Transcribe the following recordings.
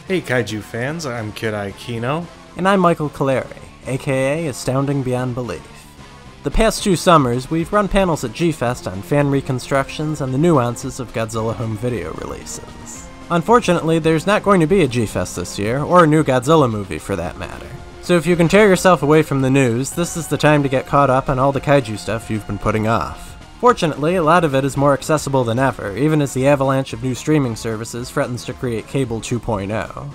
Hey Kaiju fans, I'm Kid Aikino. And I'm Michael Caleri, aka Astounding Beyond Belief. The past 2 summers, we've run panels at G-Fest on fan reconstructions and the nuances of Godzilla home video releases. Unfortunately, there's not going to be a G-Fest this year, or a new Godzilla movie for that matter. So if you can tear yourself away from the news, this is the time to get caught up on all the kaiju stuff you've been putting off. Fortunately, a lot of it is more accessible than ever, even as the avalanche of new streaming services threatens to create Cable 2.0.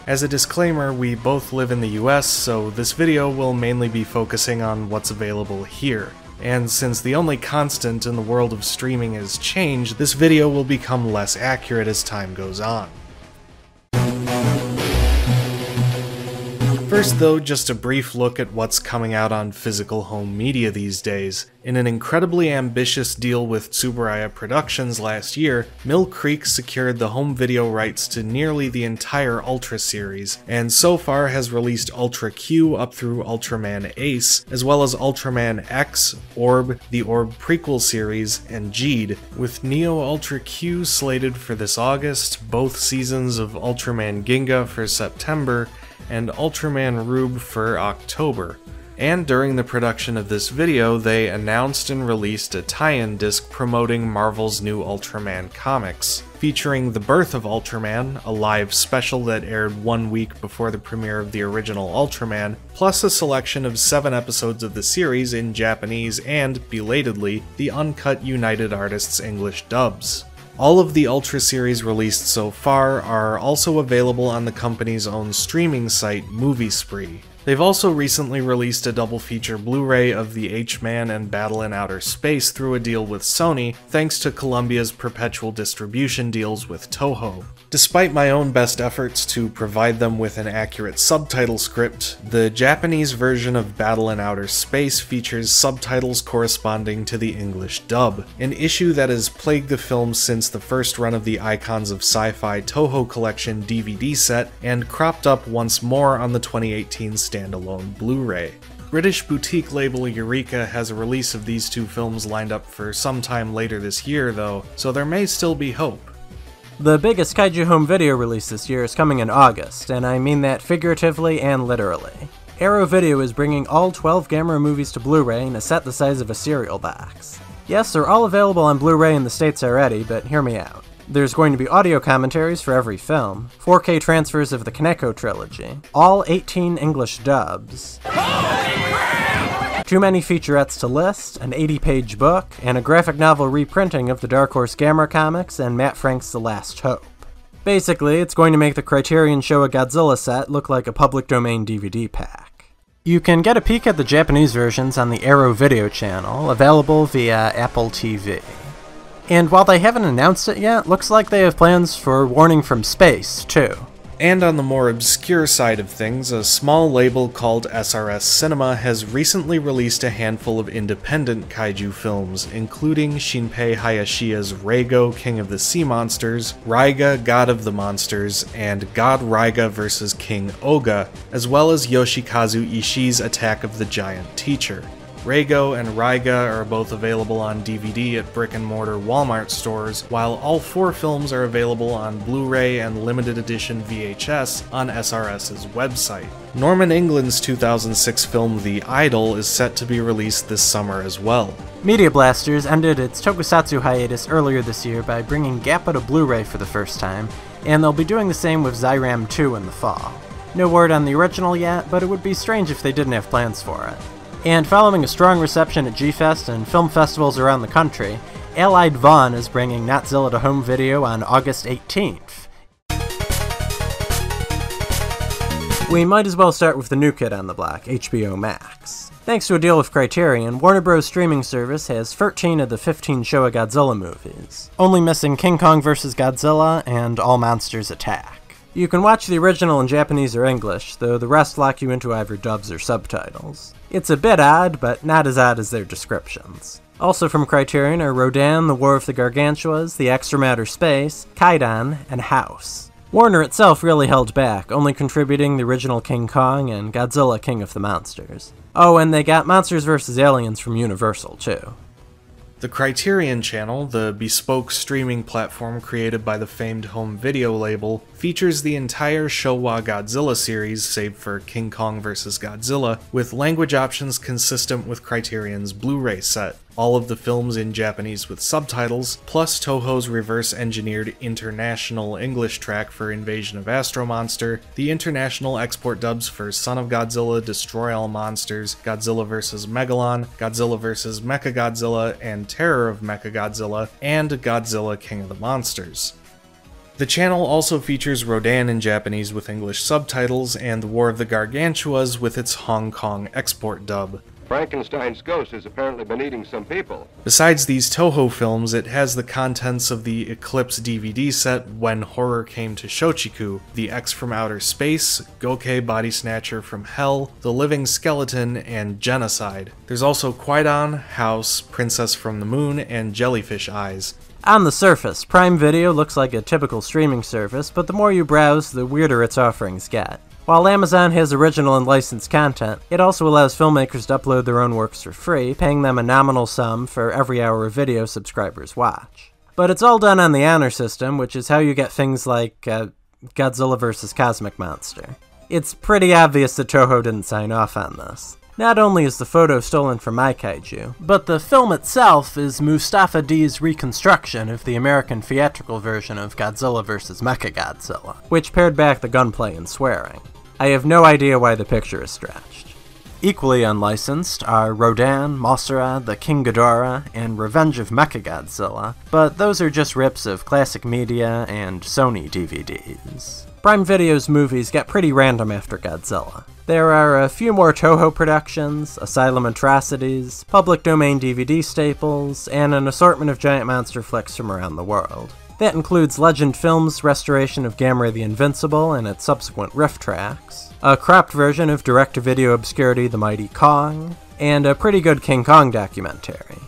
As a disclaimer, we both live in the US, so this video will mainly be focusing on what's available here. And since the only constant in the world of streaming is change, this video will become less accurate as time goes on. First though, just a brief look at what's coming out on physical home media these days. In an incredibly ambitious deal with Tsuburaya Productions last year, Mill Creek secured the home video rights to nearly the entire Ultra series, and so far has released Ultra Q up through Ultraman Ace, as well as Ultraman X, Orb, the Orb prequel series, and Geed, with Neo Ultra Q slated for this August, both seasons of Ultraman Ginga for September, and Ultraman Rube for October. And during the production of this video, they announced and released a tie-in disc promoting Marvel's new Ultraman comics, featuring The Birth of Ultraman, a live special that aired 1 week before the premiere of the original Ultraman, plus a selection of 7 episodes of the series in Japanese and, belatedly, the uncut United Artists English dubs. All of the Ultra series released so far are also available on the company's own streaming site, Movie Spree. They've also recently released a double feature Blu-ray of the H-Man and Battle in Outer Space through a deal with Sony, thanks to Columbia's perpetual distribution deals with Toho. Despite my own best efforts to provide them with an accurate subtitle script, the Japanese version of Battle in Outer Space features subtitles corresponding to the English dub, an issue that has plagued the film since the first run of the Icons of Sci-Fi Toho Collection DVD set, and cropped up once more on the 2018 standalone Blu-ray. British boutique label Eureka has a release of these 2 films lined up for sometime later this year though, so there may still be hope. The biggest kaiju home video release this year is coming in August, and I mean that figuratively and literally. Arrow Video is bringing all 12 Gamera movies to Blu-ray in a set the size of a cereal box. Yes, they're all available on Blu-ray in the States already, but hear me out. There's going to be audio commentaries for every film, 4K transfers of the Kaneko trilogy, all 18 English dubs, too many featurettes to list, an 80-page book, and a graphic novel reprinting of the Dark Horse Gamera comics and Matt Frank's The Last Hope. Basically, it's going to make the Criterion Showa Godzilla set look like a public domain DVD pack. You can get a peek at the Japanese versions on the Arrow Video channel, available via Apple TV. And while they haven't announced it yet, looks like they have plans for Warning from Space, too. And on the more obscure side of things, a small label called SRS Cinema has recently released a handful of independent kaiju films, including Shinpei Hayashiya's Reigo, King of the Sea Monsters, Raiga, God of the Monsters, and God Raiga vs. King Oga, as well as Yoshikazu Ishii's Attack of the Giant Teacher. Reigo and Raiga are both available on DVD at brick-and-mortar Walmart stores, while all 4 films are available on Blu-ray and limited edition VHS on SRS's website. Norman England's 2006 film The Idol is set to be released this summer as well. Media Blasters ended its tokusatsu hiatus earlier this year by bringing Gappa to Blu-ray for the first time, and they'll be doing the same with Zyram 2 in the fall. No word on the original yet, but it would be strange if they didn't have plans for it. And following a strong reception at G-Fest and film festivals around the country, Allied Vaughn is bringing Notzilla to home video on August 18th. We might as well start with the new kid on the block, HBO Max. Thanks to a deal with Criterion, Warner Bros. Streaming service has 13 of the 15 Showa Godzilla movies, only missing King Kong vs. Godzilla and All Monsters Attack. You can watch the original in Japanese or English, though the rest lock you into either dubs or subtitles. It's a bit odd, but not as odd as their descriptions. Also from Criterion are Rodan, The War of the Gargantuas, The Extreme Outer Space, Kaidan, and House. Warner itself really held back, only contributing the original King Kong and Godzilla King of the Monsters. Oh, and they got Monsters vs. Aliens from Universal, too. The Criterion Channel, the bespoke streaming platform created by the famed home video label, features the entire Showa Godzilla series, save for King Kong vs. Godzilla, with language options consistent with Criterion's Blu-ray set. All of the films in Japanese with subtitles, plus Toho's reverse-engineered international English track for Invasion of Astro Monster, the international export dubs for Son of Godzilla, Destroy All Monsters, Godzilla vs. Megalon, Godzilla vs. Mechagodzilla, and Terror of Mechagodzilla, and Godzilla King of the Monsters. The channel also features Rodan in Japanese with English subtitles, and The War of the Gargantuas with its Hong Kong export dub. Frankenstein's ghost has apparently been eating some people. Besides these Toho films, it has the contents of the Eclipse DVD set When Horror Came to Shochiku, The X from Outer Space, Gokei Body Snatcher from Hell, The Living Skeleton, and Genocide. There's also Kwaidan, House, Princess from the Moon, and Jellyfish Eyes. On the surface, Prime Video looks like a typical streaming service, but the more you browse, the weirder its offerings get. While Amazon has original and licensed content, it also allows filmmakers to upload their own works for free, paying them a nominal sum for every hour of video subscribers watch. But it's all done on the honor system, which is how you get things like Godzilla vs. Cosmic Monster. It's pretty obvious that Toho didn't sign off on this. Not only is the photo stolen from my Kaiju, but the film itself is Mustafa D's reconstruction of the American theatrical version of Godzilla vs. Mechagodzilla, which pared back the gunplay and swearing. I have no idea why the picture is stretched. Equally unlicensed are Rodan, Mothra, The King Ghidorah, and Revenge of Mechagodzilla, but those are just rips of classic media and Sony DVDs. Prime Video's movies get pretty random after Godzilla. There are a few more Toho productions, Asylum Atrocities, public domain DVD staples, and an assortment of giant monster flicks from around the world. That includes Legend Films' restoration of Gamera the Invincible and its subsequent riff tracks, a cropped version of direct-to-video obscurity The Mighty Kong, and a pretty good King Kong documentary.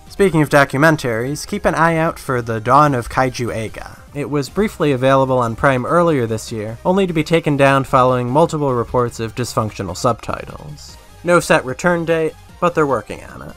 Speaking of documentaries, keep an eye out for The Dawn of Kaiju Eiga. It was briefly available on Prime earlier this year, only to be taken down following multiple reports of dysfunctional subtitles. No set return date, but they're working on it.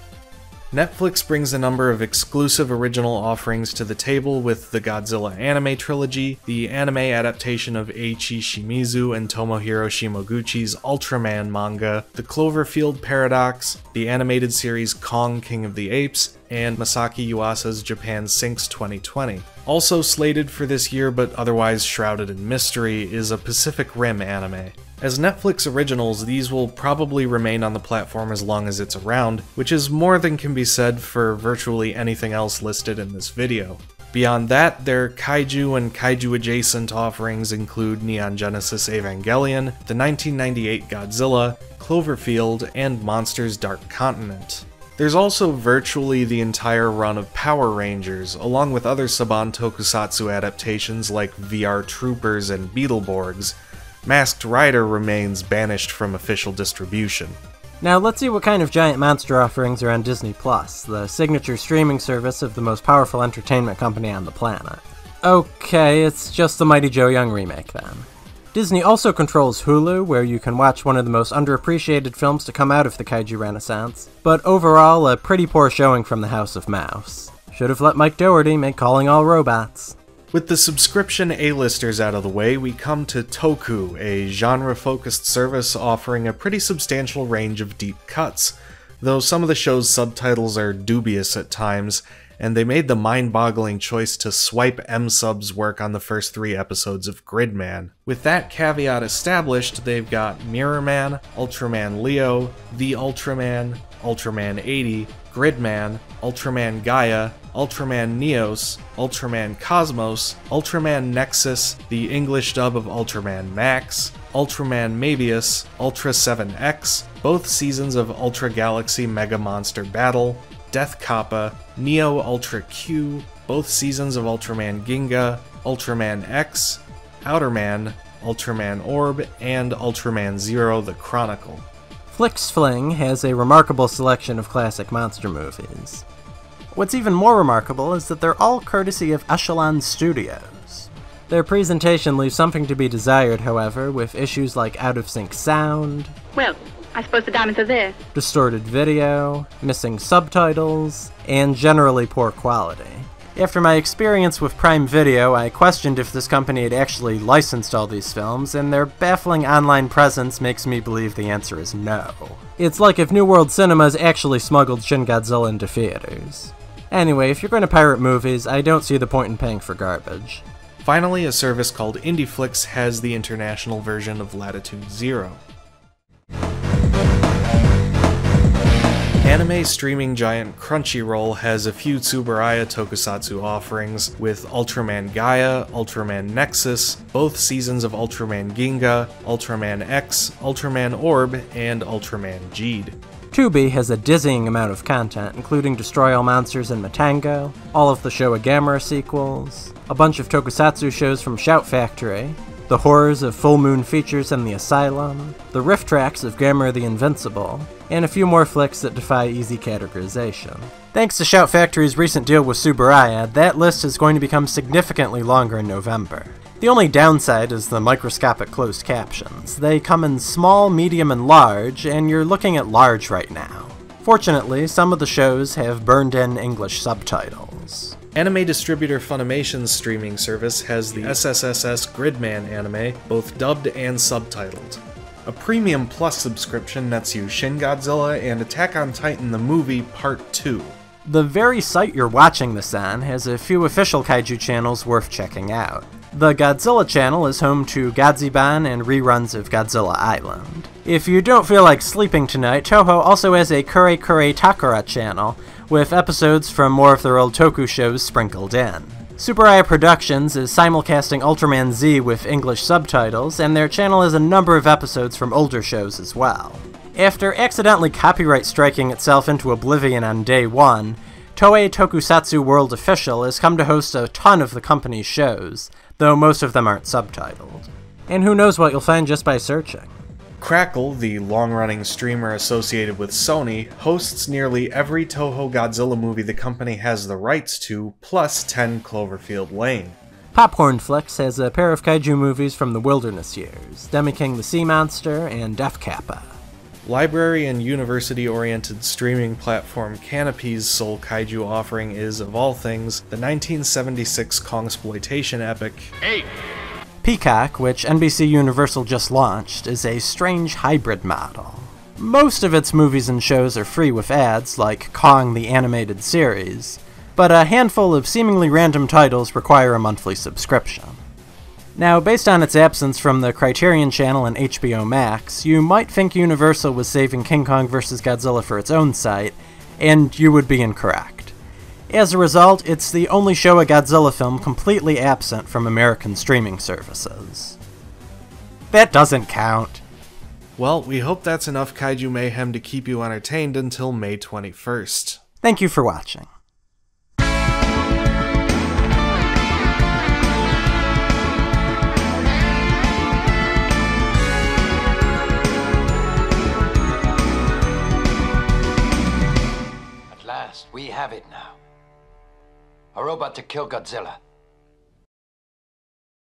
Netflix brings a number of exclusive original offerings to the table with the Godzilla anime trilogy, the anime adaptation of Eiichi Shimizu and Tomohiro Shimoguchi's Ultraman manga, the Cloverfield Paradox, the animated series Kong King of the Apes, and Masaki Yuasa's Japan Sinks 2020. Also slated for this year but otherwise shrouded in mystery is a Pacific Rim anime. As Netflix originals, these will probably remain on the platform as long as it's around, which is more than can be said for virtually anything else listed in this video. Beyond that, their Kaiju and Kaiju-adjacent offerings include Neon Genesis Evangelion, the 1998 Godzilla, Cloverfield, and Monsters Dark Continent. There's also virtually the entire run of Power Rangers, along with other Saban Tokusatsu adaptations like VR Troopers and Beetleborgs. Masked Rider remains banished from official distribution. Now let's see what kind of giant monster offerings are on Disney+, the signature streaming service of the most powerful entertainment company on the planet. Okay, it's just the Mighty Joe Young remake then. Disney also controls Hulu, where you can watch one of the most underappreciated films to come out of the Kaiju Renaissance, but overall a pretty poor showing from the House of Mouse. Should have let Mike Dougherty make Calling All Robots. With the subscription A-listers out of the way, we come to Toku, a genre-focused service offering a pretty substantial range of deep cuts, though some of the show's subtitles are dubious at times, and they made the mind-boggling choice to swipe M-Sub's work on the first 3 episodes of Gridman. With that caveat established, they've got Mirror Man, Ultraman Leo, The Ultraman, Ultraman 80, Gridman, Ultraman Gaia, Ultraman Neos, Ultraman Cosmos, Ultraman Nexus, the English dub of Ultraman Max, Ultraman Mabius, Ultra 7X, both seasons of Ultra Galaxy Mega Monster Battle, Death Kappa, Neo Ultra Q, both seasons of Ultraman Ginga, Ultraman X, Outerman, Ultraman Orb, and Ultraman Zero the Chronicle. FlixFling has a remarkable selection of classic monster movies. What's even more remarkable is that they're all courtesy of Echelon Studios. Their presentation leaves something to be desired, however, with issues like out-of-sync sound, Well, I suppose the diamonds are there. Distorted video, missing subtitles, and generally poor quality. After my experience with Prime Video, I questioned if this company had actually licensed all these films, and their baffling online presence makes me believe the answer is no. It's like if New World Cinemas actually smuggled Shin Godzilla into theaters. Anyway, if you're going to pirate movies, I don't see the point in paying for garbage. Finally, a service called IndieFlix has the international version of Latitude Zero. Anime streaming giant Crunchyroll has a few Tsuburaya tokusatsu offerings, with Ultraman Gaia, Ultraman Nexus, both seasons of Ultraman Ginga, Ultraman X, Ultraman Orb, and Ultraman Jeed. Tubi has a dizzying amount of content, including Destroy All Monsters and Matango, all of the Showa Gamera sequels, a bunch of tokusatsu shows from Shout Factory, the horrors of Full Moon Features and the Asylum, the riff tracks of Gamera the Invincible, and a few more flicks that defy easy categorization. Thanks to Shout Factory's recent deal with Tsuburaya, that list is going to become significantly longer in November. The only downside is the microscopic closed captions. They come in small, medium, and large, and you're looking at large right now. Fortunately, some of the shows have burned-in English subtitles. Anime distributor Funimation's streaming service has the SSSS Gridman anime, both dubbed and subtitled. A Premium Plus subscription nets you Shin Godzilla and Attack on Titan the Movie Part 2. The very site you're watching this on has a few official kaiju channels worth checking out. The Godzilla channel is home to Godziban and reruns of Godzilla Island. If you don't feel like sleeping tonight, Toho also has a Kure Kure Takara channel, with episodes from more of their old Toku shows sprinkled in. Tsuburaya Productions is simulcasting Ultraman Z with English subtitles, and their channel has a number of episodes from older shows as well. After accidentally copyright striking itself into oblivion on day one, Toei Tokusatsu World Official has come to host a ton of the company's shows, though most of them aren't subtitled. And who knows what you'll find just by searching. Crackle, the long-running streamer associated with Sony, hosts nearly every Toho Godzilla movie the company has the rights to, plus 10 Cloverfield Lane. Popcorn Flicks has a pair of kaiju movies from the Wilderness years, Demi-King the Sea Monster and Def Kappa. Library and university-oriented streaming platform Canopy's sole kaiju offering is, of all things, the 1976 Kongsploitation epic 8. Peacock, which NBC Universal just launched, is a strange hybrid model. Most of its movies and shows are free with ads, like Kong the Animated Series, but a handful of seemingly random titles require a monthly subscription. Now, based on its absence from the Criterion Channel and HBO Max, you might think Universal was saving King Kong vs. Godzilla for its own site, and you would be incorrect. As a result, it's the only Showa Godzilla film completely absent from American streaming services. That doesn't count. Well, we hope that's enough kaiju mayhem to keep you entertained until May 21st. Thank you for watching. At last, we have it now. A robot to kill Godzilla.